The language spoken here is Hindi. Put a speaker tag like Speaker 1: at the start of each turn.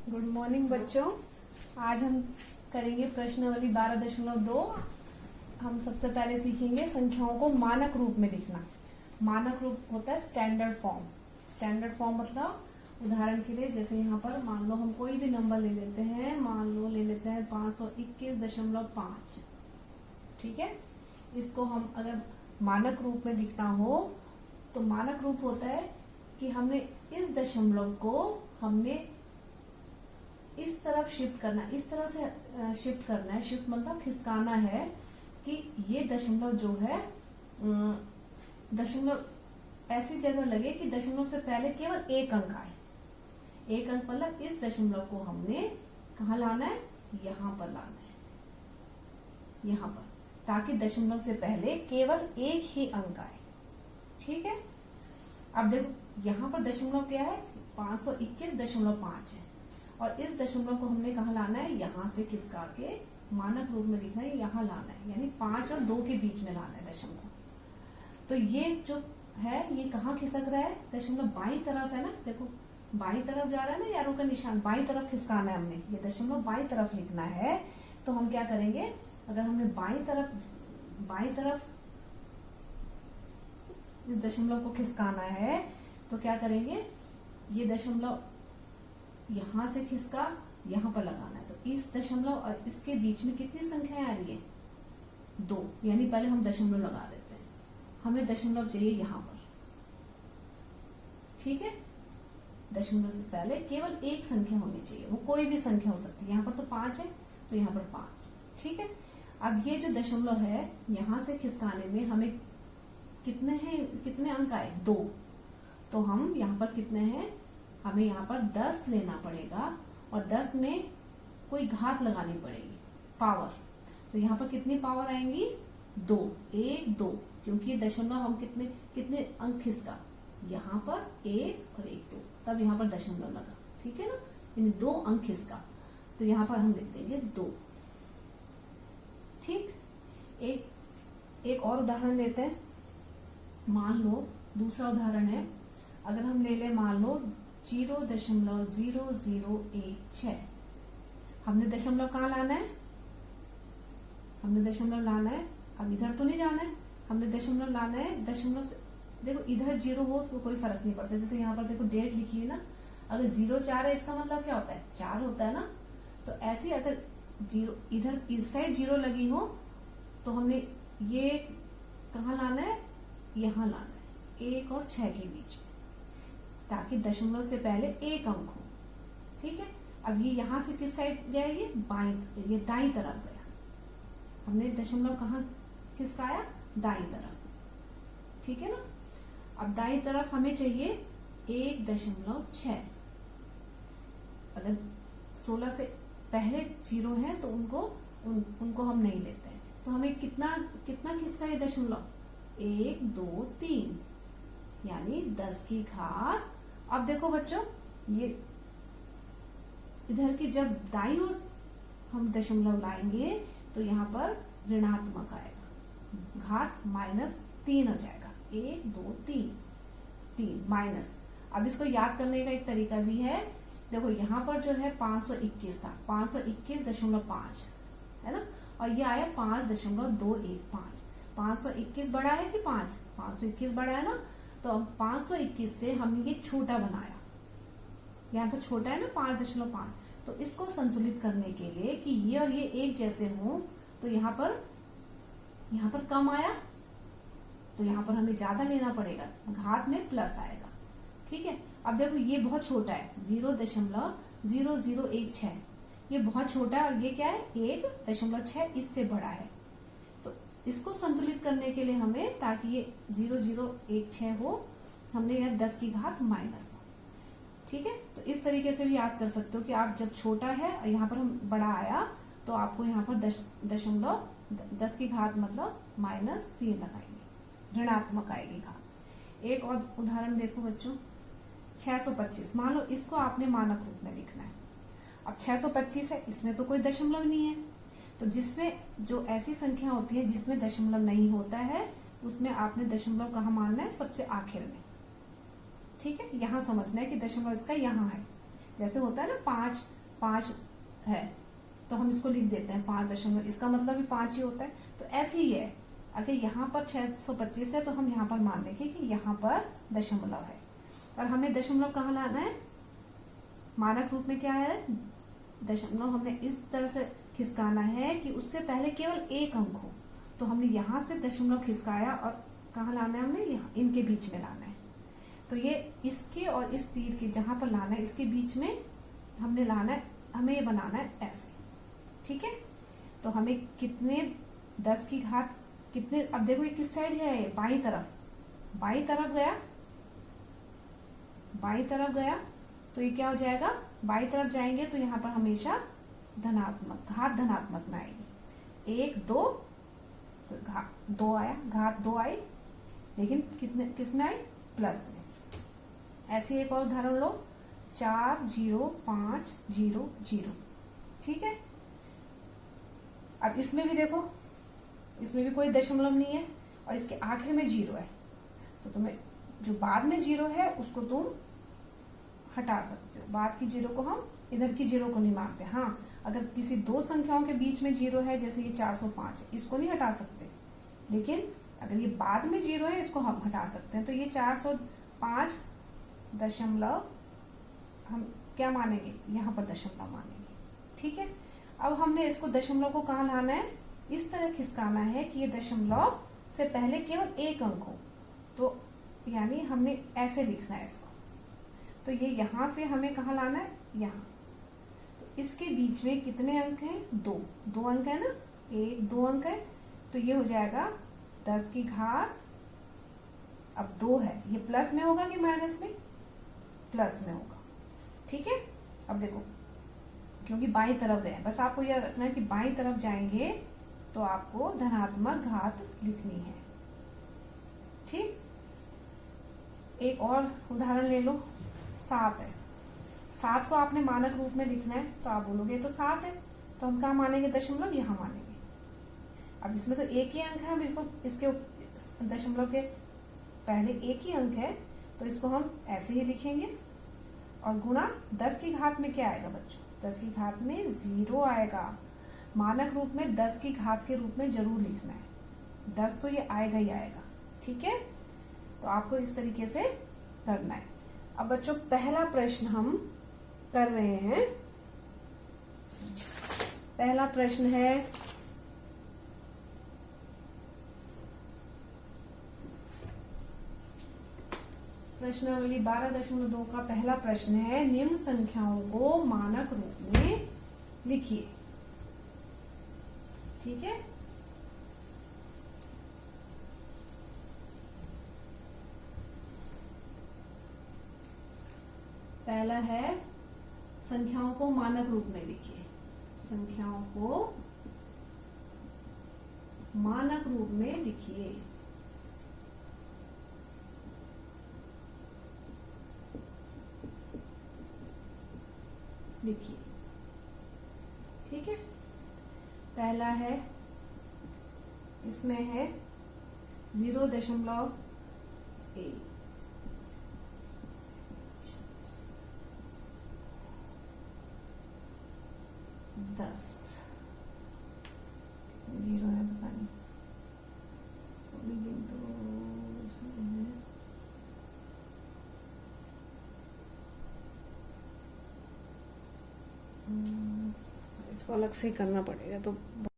Speaker 1: गुड मॉर्निंग बच्चों। आज हम करेंगे प्रश्नावली 12.2। हम सबसे पहले सीखेंगे संख्याओं को मानक रूप में लिखना। मानक रूप होता है स्टैंडर्ड फॉर्म। स्टैंडर्ड फॉर्म मतलब उदाहरण के लिए जैसे यहाँ पर मान लो हम कोई भी नंबर ले लेते हैं, मान लो ले लेते हैं 521.5। ठीक है, इसको हम अगर मानक रूप में लिखना हो तो मानक रूप होता है कि हमने इस दशमलव को हमने इस तरफ शिफ्ट करना, इस तरह से शिफ्ट करना है। शिफ्ट मतलब खिसकाना है कि ये दशमलव जो है दशमलव ऐसी जगह लगे कि दशमलव से पहले केवल एक अंक आए। एक अंक मतलब इस दशमलव को हमने कहाँ लाना है, यहाँ पर लाना है, यहाँ पर, ताकि दशमलव से पहले केवल एक ही अंक आए। ठीक है, अब देखो यहाँ पर दशमलव क्या है, 521.5 है और इस दशमलव को हमने कहाँ लाना है, यहाँ से खिसका के मानक रूप में लिखना है, यहाँ लाना है, यानी 5 और 2 के बीच में लाना है दशमलव। तो ये जो है ये कहाँ खिसक रहा है, दशमलव बाईं तरफ है ना, देखो बाईं तरफ जा रहा है ना, यारों का निशान बाईं तरफ खिसकाना है हमने, ये दशमलव बाईं तरफ लिखना है। तो हम क्या करेंगे, अगर हमने बाईं तरफ इस दशमलव को खिसकाना है तो क्या करेंगे, ये दशमलव यहां से खिसका यहां पर लगाना है। तो इस दशमलव और इसके बीच में कितनी संख्याएं आ रही है, 2, यानी पहले हम दशमलव लगा देते हैं। हमें दशमलव चाहिए यहां पर। ठीक है, दशमलव से पहले केवल एक संख्या होनी चाहिए, वो कोई भी संख्या हो सकती है। यहाँ पर तो 5 है तो यहाँ पर 5। ठीक है, अब ये जो दशमलव है यहां से खिसकाने में हमें कितने अंक आए, 2। तो हम यहाँ पर कितने हैं, हमें यहाँ पर 10 लेना पड़ेगा और 10 में कोई घात लगानी पड़ेगी, पावर। तो यहाँ पर कितनी पावर आएंगी, 2, 1, 2, क्योंकि ये दशमलव हम कितने अंक खिसका, यहाँ पर 1 और 1, 2, तब यहाँ पर दशमलव लगा। ठीक है ना, यानी 2 अंक खिसका, तो यहाँ पर हम लिख देंगे 2। ठीक, एक और उदाहरण लेते हैं। मान लो दूसरा उदाहरण है, अगर हम ले ले मान लो 0.0016। हमने दशमलव कहाँ लाना है, हमने दशमलव लाना है, अब इधर तो नहीं जाना है, हमने दशमलव लाना है। दशमलव से देखो इधर 0 हो तो कोई फर्क नहीं पड़ता। जैसे यहाँ पर देखो डेट लिखी है ना, अगर 0-4 है इसका मतलब क्या होता है, 4 होता है ना। तो ऐसे अगर 0 इधर इस साइड 0 लगी हो तो हमने ये कहाँ लाना है, यहाँ लाना है, 1 और 6 के बीच में, ताकि दशमलव से पहले एक अंक हो। ठीक है, अब ये यहाँ से किस साइड गया, ये ये दाईं तरफ गया। हमने दशमलव कहाँ खिसकाया, दाईं तरफ। ठीक है ना, अब दाईं तरफ हमें चाहिए 1.6। अगर 16 से पहले 0 है तो उनको हम नहीं लेते हैं। तो हमें कितना खिसका है दशमलव, 1, 2, 3, यानी 10 की घात। अब देखो बच्चों, ये इधर की जब दाईं ओर हम दशमलव लाएंगे तो यहाँ पर ऋणात्मक आएगा, घात -3 हो जाएगा, 1, 2, 3 माइनस। अब इसको याद करने का एक तरीका भी है। देखो यहाँ पर जो है 521 था, 521.5 है ना, और ये आया 5.215। 521 बड़ा है कि 521 बड़ा है ना, तो अब 521 से हमने ये छोटा बनाया, यहाँ पर छोटा है ना 5.5। तो इसको संतुलित करने के लिए कि ये और ये एक जैसे हों, तो यहाँ पर कम आया तो यहाँ पर हमें ज्यादा लेना पड़ेगा, घात में प्लस आएगा। ठीक है, अब देखो ये बहुत छोटा है, 0.0016, ये बहुत छोटा है, और ये क्या है 1.6 इससे बड़ा है। तो इसको संतुलित करने के लिए हमें, ताकि ये 0016 हो, हमने यह 10 की घात माइनस। ठीक है, तो इस तरीके से भी याद कर सकते हो कि आप जब छोटा है और यहाँ पर हम बड़ा आया तो आपको यहाँ पर 10 की घात मतलब -3 लगाएंगे, ऋणात्मक आएगी घात। एक और उदाहरण देखो बच्चों, 625। मान लो इसको आपने मानक रूप में लिखना है। अब 625 है, इसमें तो कोई दशमलव नहीं है, तो जिसमें जो ऐसी संख्या होती है जिसमें दशमलव नहीं होता है उसमें आपने दशमलव कहाँ मानना है, सबसे आखिर में। ठीक है, यहाँ समझना है कि दशमलव इसका यहाँ है। जैसे होता है ना 5 है तो हम इसको लिख देते हैं 5 इसका मतलब भी 5 ही होता है। तो ऐसे ही है, अगर यहाँ पर 625 है तो हम यहाँ पर मान लेंगे कि यहाँ पर दशमलव है। और हमें दशमलव कहाँ लाना है, मानक रूप में क्या है, दशमलव हमने इस तरह से खिसकाना है कि उससे पहले केवल एक अंक हो। तो हमने यहाँ से दशमलव खिसकाया और कहाँ लाना है, हमने यहाँ इनके बीच में लाना है। तो ये इसके और इस तीर के जहां पर लाना है इसके बीच में हमने लाना है, हमें ये बनाना है ऐसे, ठीक है। तो हमें कितने 10 की घात कितने, अब देखो ये किस साइड है, बाई तरफ गया, बाई तरफ गया तो ये क्या हो जाएगा, बाई तरफ जाएंगे तो यहाँ पर हमेशा धनात्मक, घात धनात्मक में आएगी। 1 2 तो घात 2 आया, घात 2 आई, लेकिन कितने किस में आई, प्लस में। ऐसी एक और उदाहरण लो, 4 0 5 0 0, ठीक है। अब इसमें भी देखो, इसमें भी कोई दशमलव नहीं है और इसके आखिर में 0 है। तो तुम्हें जो बाद में 0 है उसको तुम हटा सकते हो, बाद की 0 को हम इधर की 0 को नहीं मानते। हाँ, अगर किसी दो संख्याओं के बीच में 0 है, जैसे ये 405 है, इसको नहीं हटा सकते, लेकिन अगर ये बाद में 0 है इसको हम हटा सकते हैं। तो ये 405 दशमलव हम क्या मानेंगे, यहाँ पर दशमलव मानेंगे, ठीक है। अब हमने इसको दशमलव को कहाँ लाना है, इस तरह खिसकाना है कि ये दशमलव से पहले केवल एक अंक हो। तो यानी हमने ऐसे लिखना है इसको। तो ये यहाँ से हमें कहाँ लाना है, यहाँ। तो इसके बीच में कितने अंक हैं, 2 अंक है ना, 1 2 अंक है। तो ये हो जाएगा 10 की घात, अब 2 है, ये प्लस में होगा कि माइनस में, प्लस में होगा, ठीक है। अब देखो, क्योंकि बाईं तरफ गए, बस आपको यह रखना है कि बाईं तरफ जाएंगे तो आपको धनात्मक घात लिखनी है, ठीक। एक और उदाहरण ले लो, 7 है। 7 को आपने मानक रूप में लिखना है तो आप बोलोगे तो 7 है, तो हम कहाँ मानेंगे, दशमलव यहाँ मानेंगे। अब इसमें तो एक ही अंक है, हम इसको इसके दशमलव के पहले एक ही अंक है तो इसको हम ऐसे ही लिखेंगे। और गुणा 10 की घात में क्या आएगा बच्चों, 10 की घात में 0 आएगा। मानक रूप में 10 की घात के रूप में जरूर लिखना है, 10 तो ये आएगा ही आएगा, ठीक है। तो आपको इस तरीके से करना है। अब बच्चों पहला प्रश्न हम कर रहे हैं। पहला प्रश्न है, प्रश्नावली 12.2 का पहला प्रश्न है, निम्न संख्याओं को मानक रूप में लिखिए, ठीक है। पहला है संख्याओं को मानक रूप में लिखिए, संख्याओं को मानक रूप में लिखिए। लिखिए, ठीक है। पहला है, इसमें है 0.1 10 0 है, पता नहीं, सॉरी गिन तो इसको अलग से ही करना पड़ेगा तो